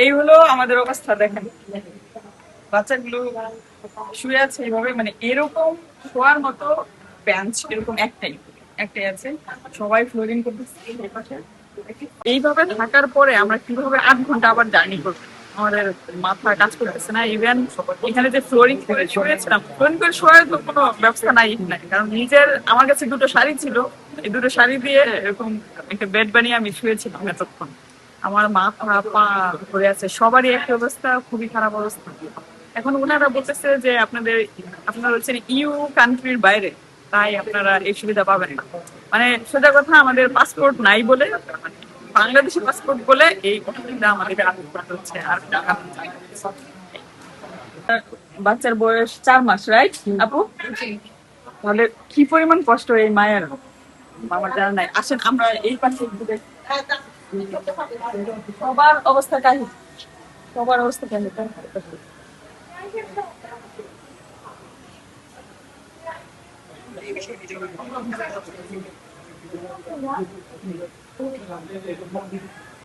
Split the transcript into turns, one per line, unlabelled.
এই হলো আমাদের অবস্থা, দেখেন বাচ্চাগুলো শুয়ে আছে এইভাবে, মানে এরকম শোয়ার মতো বেঞ্চ এরকম একটাই একটাই আছে, সবাই ফ্লোরিং করতেছে এই পাশে। এইভাবে থাকার পরে আমরা কিভাবে 8 ঘন্টা আবার জার্নি করবো, আমাদের মাথা কাজ করতেছে না। ইভেন এখানে যে ফ্লোরিং করে শুয়েছিলাম, ফ্লোরিং করে শোয়ার তো কোনো ব্যবস্থা নাই নাই, কারণ নিজের আমার কাছে দুটো শাড়ি ছিল, এই দুটো শাড়ি দিয়ে এরকম একটা বেড বানিয়ে আমি শুয়েছিলাম এতক্ষণ। আমার মাথা পা ধরে আছে, সবারই একটা অবস্থা, খুবই খারাপ অবস্থা। এখন ওনারা বলতেছে যে আপনারা হচ্ছেন ইউ কান্ট্রির বাইরে, তাই আপনারা এই সুবিধা পাবেন না। মানে সোজা কথা, আমাদের পাসপোর্ট নাই বলে, বাংলাদেশি পাসপোর্ট বলে এই সুবিধা আমাদের করতে হচ্ছে। আর বাচ্চার বয়স 4 মাস, রাইট আপু? তাহলে কি পরিমাণ কষ্ট এই মায়ের, আমার জানা নাই। আসেন আমরা এই পাশে একটু দেখি। সবার অবস্থা কাহিল, সবার অবস্থা কাহিল।